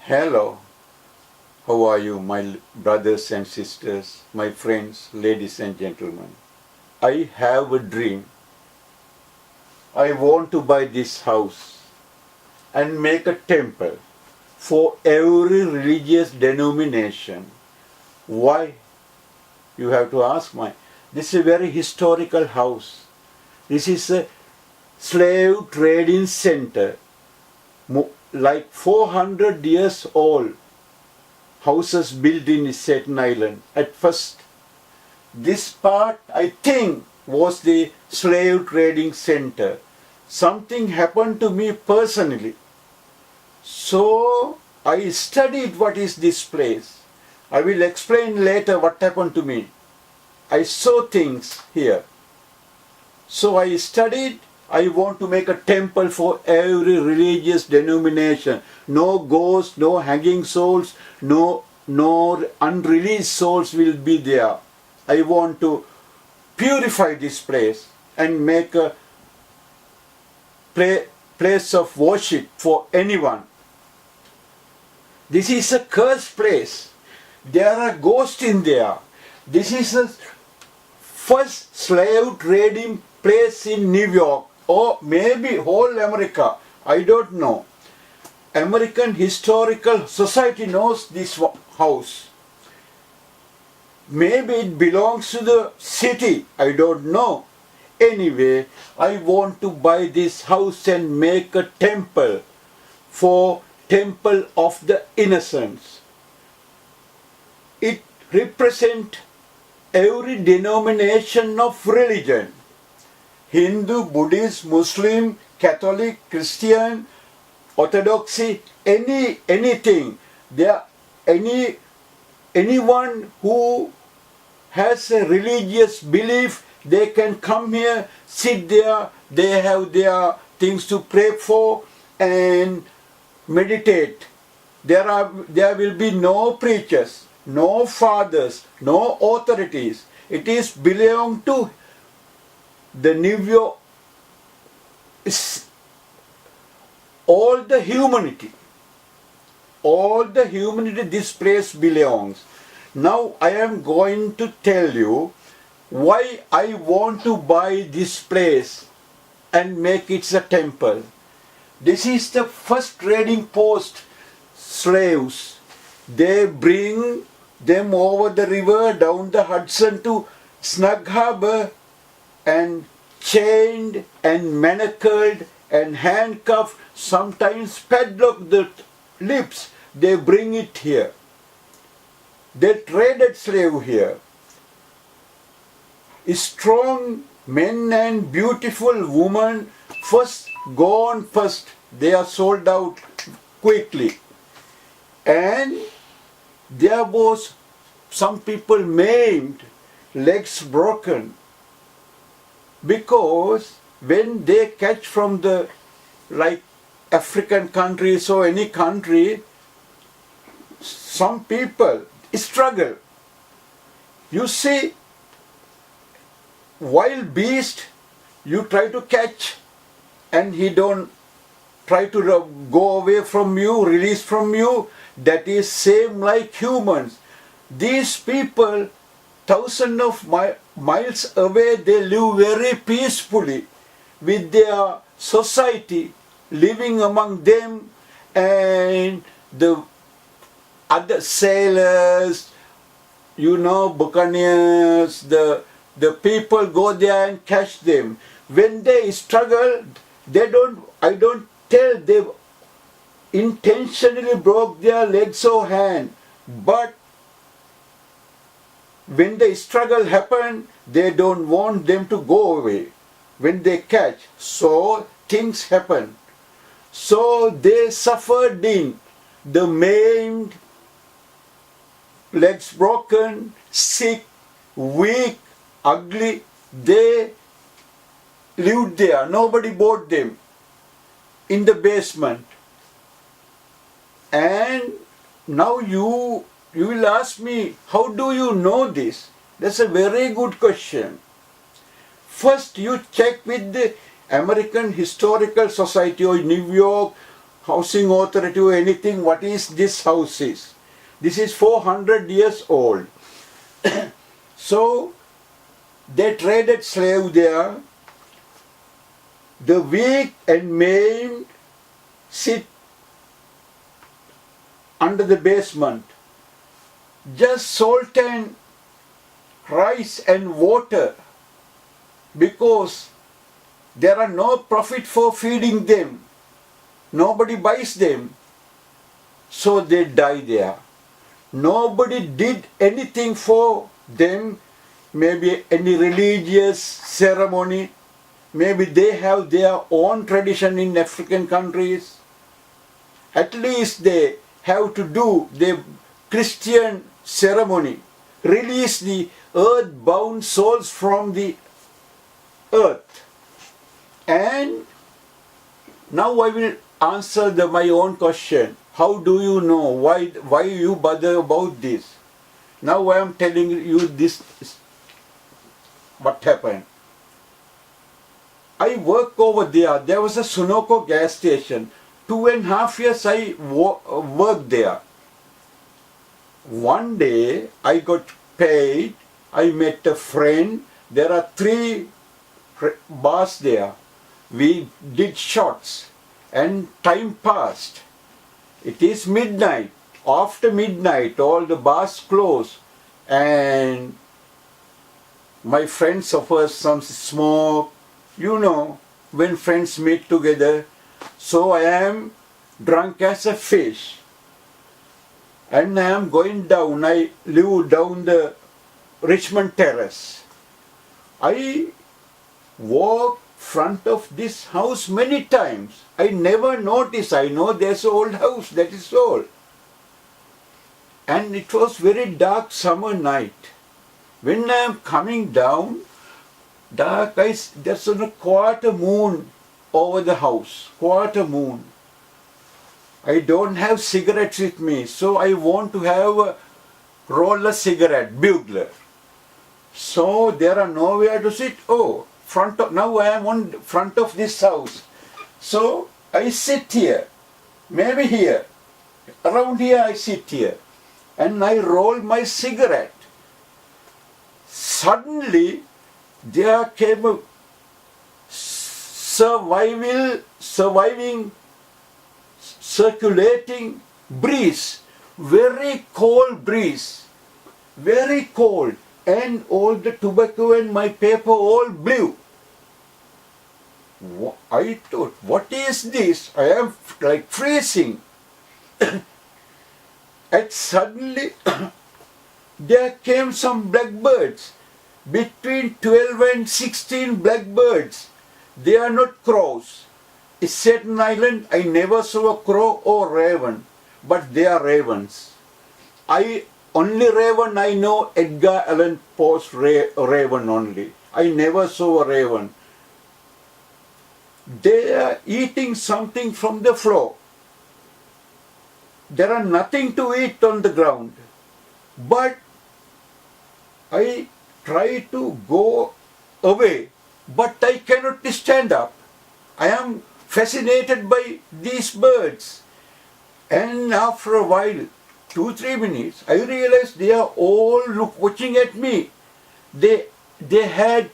Hello, how are you, my brothers and sisters, my friends, ladies and gentlemen? I have a dream. I want to buy this house and make a temple for every religious denomination. Why? You have to ask my. This is a very historical house. This is a slave trading center, like 400 years old. Houses built in Staten Island. At first, this part, I think, was the slave trading center. Something happened to me personally. So, I studied what is this place. I will explain later what happened to me. I saw things here. So, I studied. I want to make a temple for every religious denomination. No ghosts, no hanging souls, no unreleased souls will be there. I want to purify this place and make a place of worship for anyone. This is a cursed place. There are ghosts in there. This is the first slave trading place in New York, or maybe whole America. I don't know. American Historical Society knows this house. Maybe it belongs to the city. I don't know. Anyway, I want to buy this house and make a temple for Temple of the Innocents. It represents every denomination of religion. Hindu, Buddhist, Muslim, Catholic, Christian, Orthodoxy, anything. There anyone who has a religious belief, they can come here, sit there, they have their things to pray for and meditate. There will be no preachers, no fathers, no authorities. It is belong to the New York, all the humanity, this place belongs. Now I am going to tell you why I want to buy this place and make it a temple. This is the first trading post. Slaves, they bring them over the river down the Hudson to Snug Harbor and chained and manacled and handcuffed, sometimes padlock the lips. They bring it here. They traded slave here. Strong men and beautiful women gone first. They are sold out quickly. And there was some people maimed, legs broken, because when they catch from the like African countries or any country, some people struggle. You see, wild beast, you try to catch and he don't try to go away from you, release from you. That is same like humans. These people, thousands of miles away, they live very peacefully with their society, living among them, and the other sailors, buccaneers, the people go there and catch them. When they struggle, I don't tell they intentionally broke their legs or hand, but when the struggle happen, they don't want them to go away when they catch. So things happen. So they suffered in the maimed, legs broken, sick, weak, ugly. They lived there. Nobody bought them in the basement. And now you will ask me, how do you know this? That's a very good question. First, you check with the American Historical Society or New York housing authority or anything, what is this house is. This is 400 years old. So they traded slave there. The weak and maimed sit under the basement. Just salt and rice and water, because there are no profit for feeding them. Nobody buys them. So they die there. Nobody did anything for them, maybe any religious ceremony. Maybe they have their own tradition in African countries. At least they have to do the Christian ceremony, release the earth-bound souls from the earth. And now I will answer my own question. How do you know? Why you bother about this? Now I am telling you this, what happened. I work over there. There was a Sunoco gas station. 2.5 years I worked there. One day I got paid. I met a friend. There are 3 bars there. We did shots and time passed. It is midnight. After midnight, all the bars close, and my friends offer some smoke. You know, when friends meet together. So I am drunk as a fish. And I am going down. I live down the Richmond Terrace. I walk front of this house many times. I never notice. I know there's an old house, that is all. And it was very dark summer night. When I am coming down, dark, there's a quarter moon over the house. Quarter moon. I don't have cigarettes with me, so I want to have a roll a cigarette, bugler. So there are nowhere to sit. Oh, now I am on front of this house. So I sit here, maybe here, around here I sit here, and I roll my cigarette. Suddenly there came a surviving, circulating breeze, very cold breeze, very cold, and all the tobacco and my paper all blew. I thought, what is this? I am like freezing. And suddenly there came some blackbirds, between 12 and 16 blackbirds. They are not crows. In Staten Island, I never saw a crow or raven, but they are ravens. Only raven I know, Edgar Allan Poe's raven only. I never saw a raven. They are eating something from the floor. There are nothing to eat on the ground. But I try to go away, but I cannot stand up. I am fascinated by these birds. And after a while, 2-3 minutes, I realized they are all watching at me. They had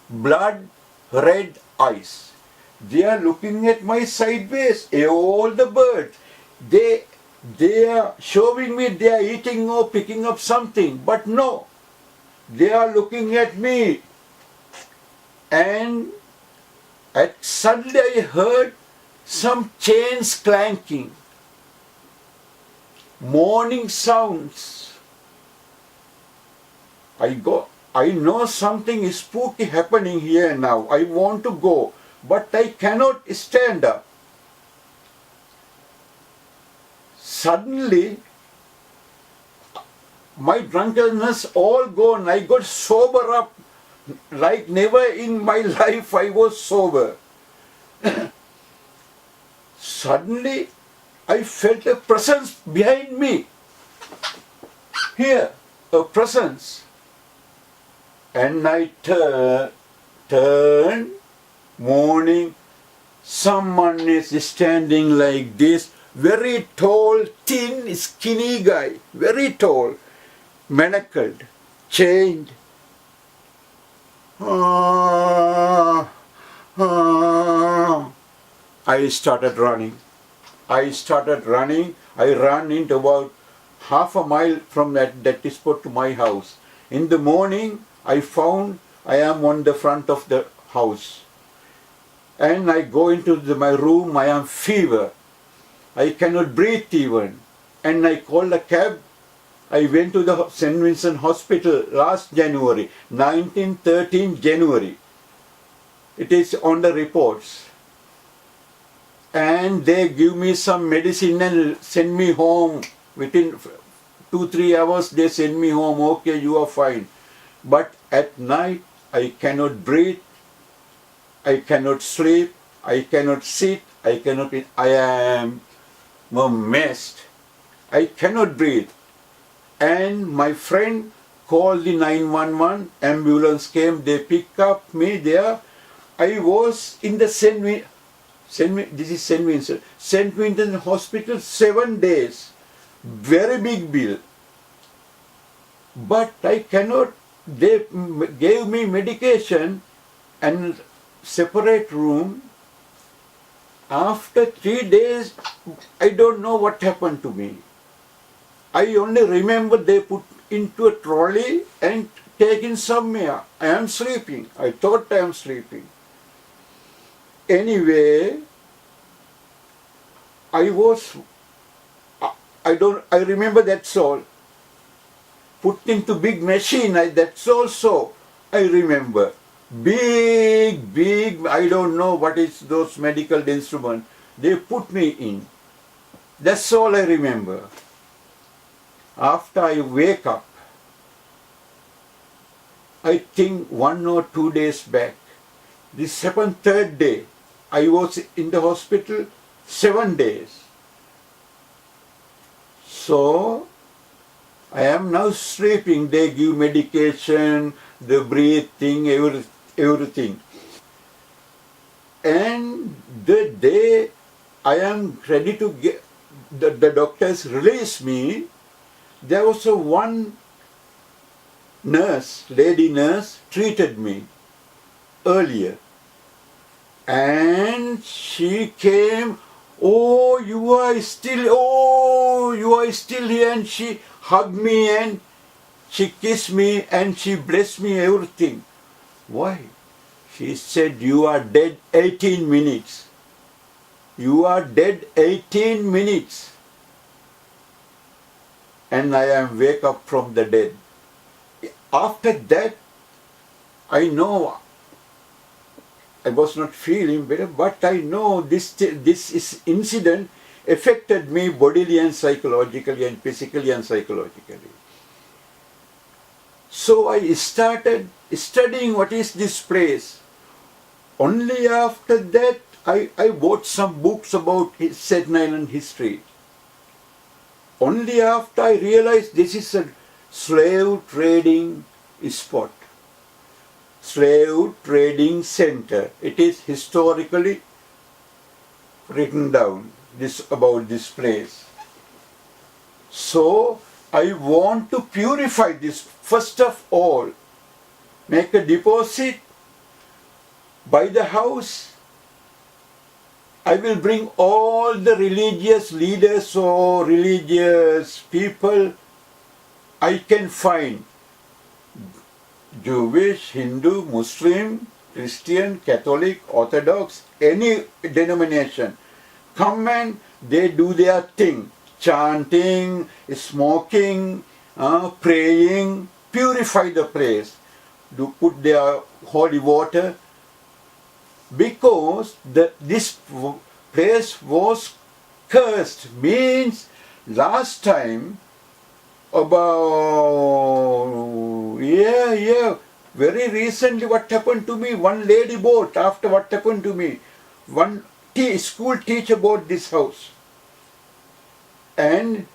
blood red eyes. They are looking at my sideways. All the birds. They are showing me they are eating or picking up something. But no, they are looking at me. And suddenly I heard some chains clanking. Morning sounds. I know something is spooky happening here now. I want to go, but I cannot stand up. Suddenly, my drunkenness all gone. I got sober up like never in my life I was sober. Suddenly, I felt a presence behind me. Here, a presence. And I turned, morning, someone is standing like this, very tall, thin, skinny guy, very tall, manacled, chained. Ah, ah. I started running. I ran into about half a mile from that spot to my house. In the morning, I found I am on the front of the house. And I go into my room, I am fever. I cannot breathe even. And I called a cab. I went to the St. Vincent Hospital last January, 1913 January. It is on the reports. And they give me some medicine and send me home. Within 2-3 hours they send me home. Okay, you are fine. But at night I cannot breathe. I cannot sleep. I cannot sit. I cannot eat. I am messed. I cannot breathe. And my friend called the 911. Ambulance came. They picked up me there. I was in the St. Vincent Hospital 7 days. Very big bill. But I cannot, they gave me medication and separate room. After 3 days, I don't know what happened to me. I only remember they put into a trolley and taken somewhere. I am sleeping. I thought I am sleeping. Anyway, I remember that's all. Put into big machine, that's also I remember. Big, I don't know what is those medical instruments. They put me in. That's all I remember. After I wake up, I think 1 or 2 days back, this happened 3rd day. I was in the hospital 7 days. So, I am now sleeping. They give medication, the breathing, everything. And the day I am ready to get, the doctors release me, there was one nurse, lady nurse, treated me earlier. And she came, you are still here, and she hugged me and she kissed me and she blessed me everything. Why? She said, you are dead 18 minutes. You are dead 18 minutes. And I am wake up from the dead. After that, I know I was not feeling better, but I know this incident affected me bodily and psychologically and physically and psychologically. So I started studying what is this place. Only after that, I bought some books about Staten Island history. Only after I realized this is a slave trading spot. Slave trading center. It is historically written down about this place. So I want to purify this first of all. Make a deposit, buy the house. I will bring all the religious leaders or religious people I can find. Jewish, Hindu, Muslim, Christian, Catholic, Orthodox, any denomination. Come and they do their thing. Chanting, smoking, praying, purify the place. Do put their holy water. Because this place was cursed. Means last time very recently what happened to me, one lady bought after what happened to me. One school teacher bought this house. And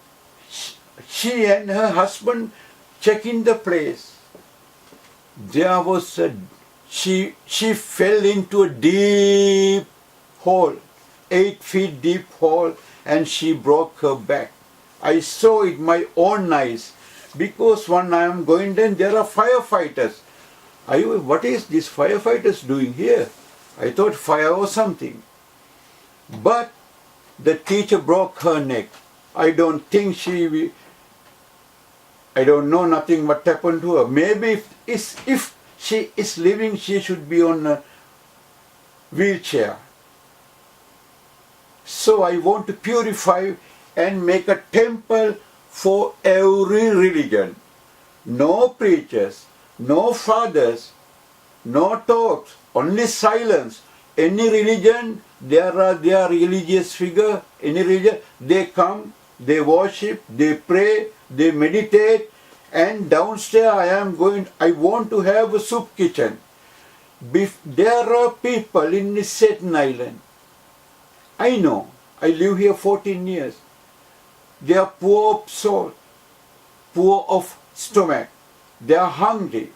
she and her husband check in the place. There was she fell into a deep hole, 8 feet deep hole, and she broke her back. I saw it my own eyes, because when I am going then there are firefighters. What is this firefighters doing here? I thought fire or something. But the teacher broke her neck. I don't think I don't know nothing what happened to her. Maybe if she is living, she should be on a wheelchair. So I want to purify and make a temple for every religion. No preachers, no fathers, no talks, only silence. Any religion, there are religious figure, any religion, they come, they worship, they pray, they meditate, and downstairs I want to have a soup kitchen. There are people in Staten Island. I know, I live here 14 years. They are poor of soul, poor of stomach. They are hungry.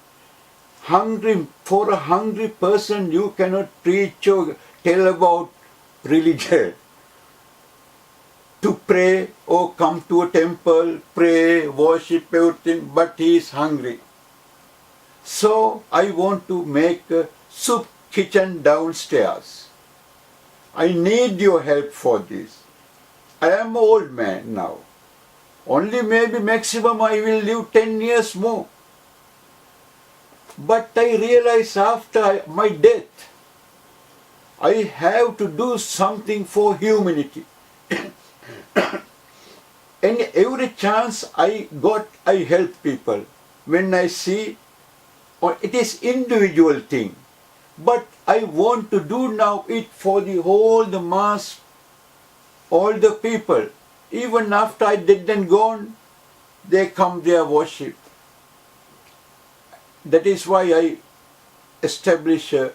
For a hungry person, you cannot preach or tell about religion. To pray or come to a temple, pray, worship, everything, but he is hungry. So I want to make a soup kitchen downstairs. I need your help for this. I am an old man now. Only maybe maximum I will live 10 years more. But I realize after my death, I have to do something for humanity. And every chance I got, I help people. When I see, it is individual thing. But I want to do now it for the mass, all the people. Even after I dead and gone, they come there worship. That is why I establish a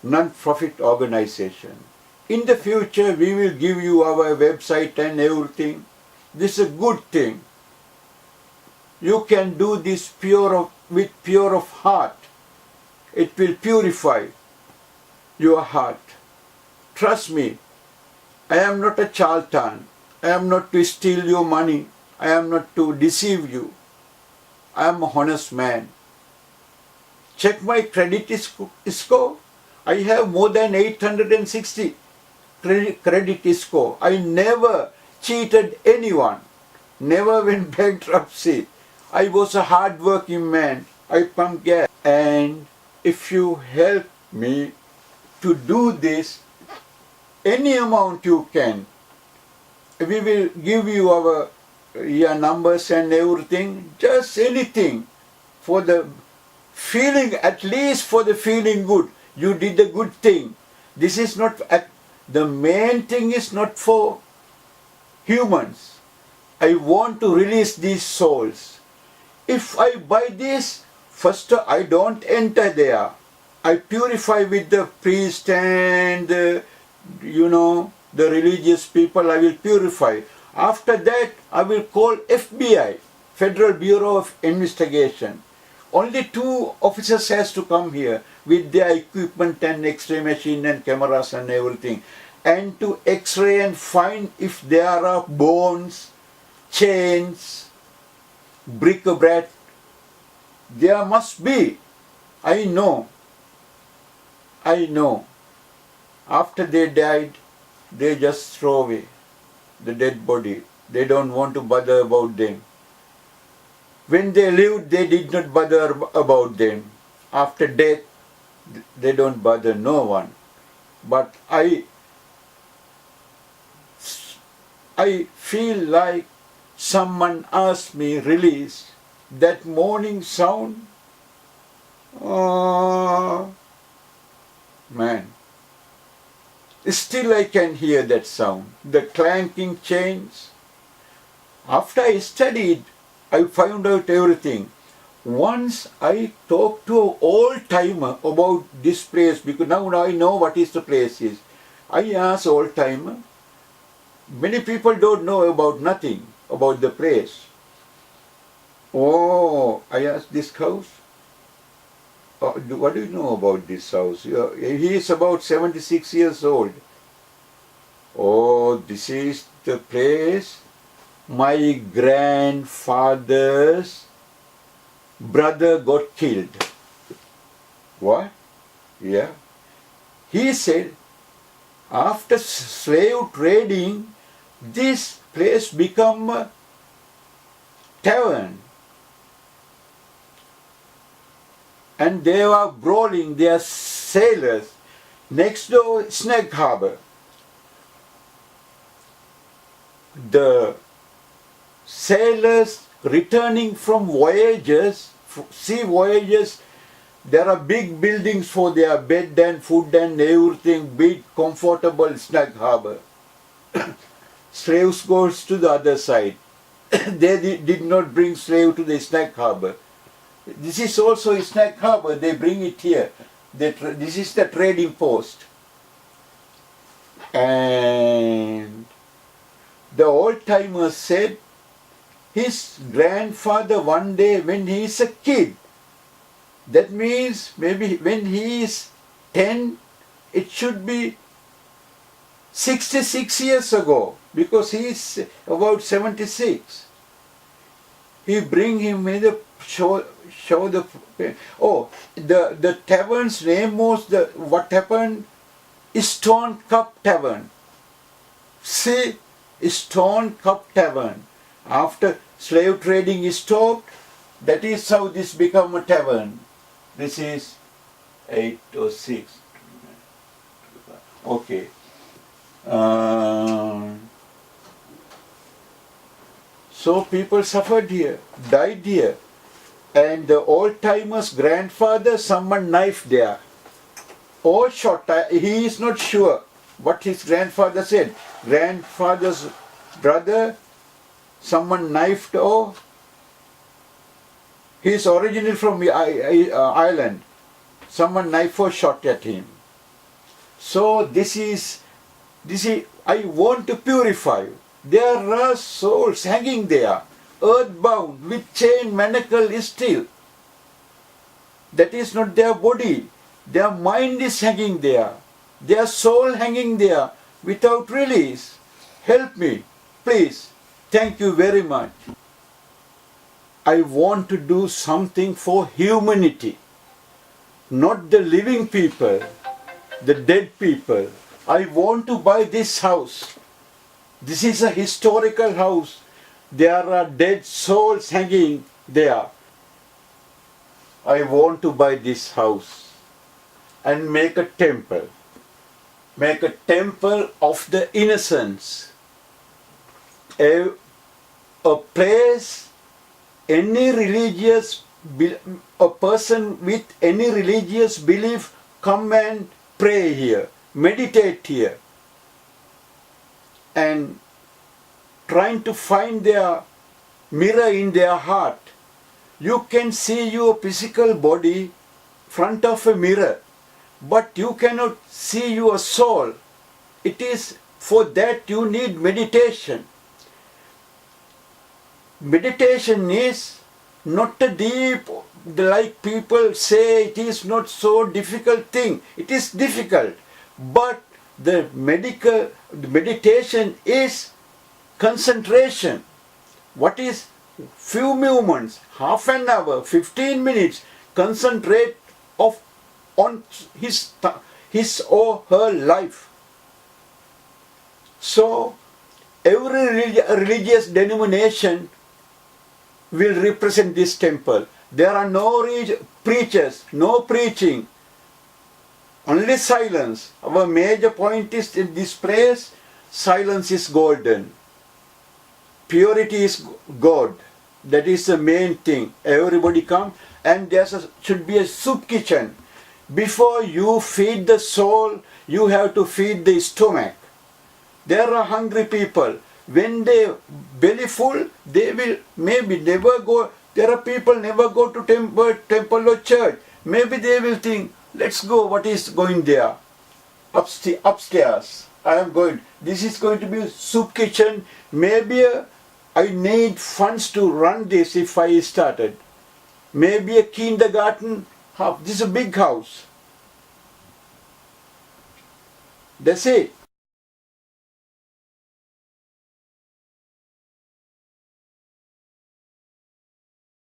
non-profit organization. In the future, we will give you our website and everything. This is a good thing. You can do this with pure of heart. It will purify your heart. Trust me, I am not a charlatan. I am not to steal your money. I am not to deceive you. I am an honest man. Check my credit score. I have more than 860 credit score. I never cheated anyone. Never went bankruptcy. I was a hard-working man. I pumped gas. And if you help me to do this, any amount you can, we will give you our numbers and everything, just anything for the feeling, at least for the feeling good. You did a good thing. This is not, the main thing is not for humans. I want to release these souls. If I buy this, first I don't enter there. I purify with the priest and the religious people, I will purify. After that, I will call FBI, Federal Bureau of Investigation. Only 2 officers has to come here with their equipment and X-ray machine and cameras and everything, and to X-ray and find if there are bones, chains, bric-a-brac. There must be. I know. After they died, they just throw away the dead body. They don't want to bother about them. When they lived, they did not bother about them. After death, they don't bother no one. But I feel like someone asked me release that morning sound. Oh, man. Still I can hear that sound, the clanking chains. After I studied, I found out everything. Once I talked to an old-timer about this place, because now I know what is the place is. I asked old-timer. Many people don't know about nothing, about the place. Oh, I asked this house. What do you know about this house? He is about 76 years old. Oh, this is the place my grandfather's brother got killed. What? Yeah. He said, after slave trading, this place become a tavern. And they were brawling, they are sailors. Next door, Snag Harbor. The sailors returning from voyages, sea voyages, there are big buildings for their bed and food and everything, big, comfortable Snag Harbor. Slaves goes to the other side. They did not bring slave to the Snag Harbor. This is also a Snag Harbor, they bring it here. This is the trading post. And the old-timers said his grandfather one day when he is a kid, that means maybe when he is 10, it should be 66 years ago, because he is about 76. He bring him in the show the tavern's name was what happened? Stone Cup Tavern. See, Stone Cup Tavern. After slave trading is stopped, that is how this become a tavern. This is 8 or 6. Okay. So people suffered here, died here. And the old-timer's grandfather, someone knifed there. Or shot. He is not sure what his grandfather said. Grandfather's brother, someone knifed, or he is originally from Ireland. Someone knifed or shot at him. So this is, I want to purify. There are souls hanging there, earthbound, with chain, manacle still. That is not their body. Their mind is hanging there. Their soul hanging there without release. Help me, please. Thank you very much. I want to do something for humanity. Not the living people, the dead people. I want to buy this house. This is a historical house. There are dead souls hanging there. I want to buy this house and make a temple. Make a temple of the innocents. A place, any religious, a person with any religious belief come and pray here, meditate here, and trying to find their mirror in their heart. You can see your physical body front of a mirror, but you cannot see your soul. It is for that you need meditation. Meditation is not a deep, like people say, it is not so difficult thing. It is difficult, but the meditation is concentration. What is few moments, half an hour, 15 minutes, concentrate on his or her life. So every religious denomination will represent this temple. There are no preachers, no preaching, only silence. Our major point is in this place, silence is golden. Purity is God. That is the main thing. Everybody come, and there should be a soup kitchen. Before you feed the soul, you have to feed the stomach. There are hungry people. When they belly full, they will maybe never go. There are people never go to temple or church. Maybe they will think, let's go, what is going there? Upstairs. I am going. This is going to be a soup kitchen. Maybe I need funds to run this if I started. Maybe a kindergarten, This is a big house. They say,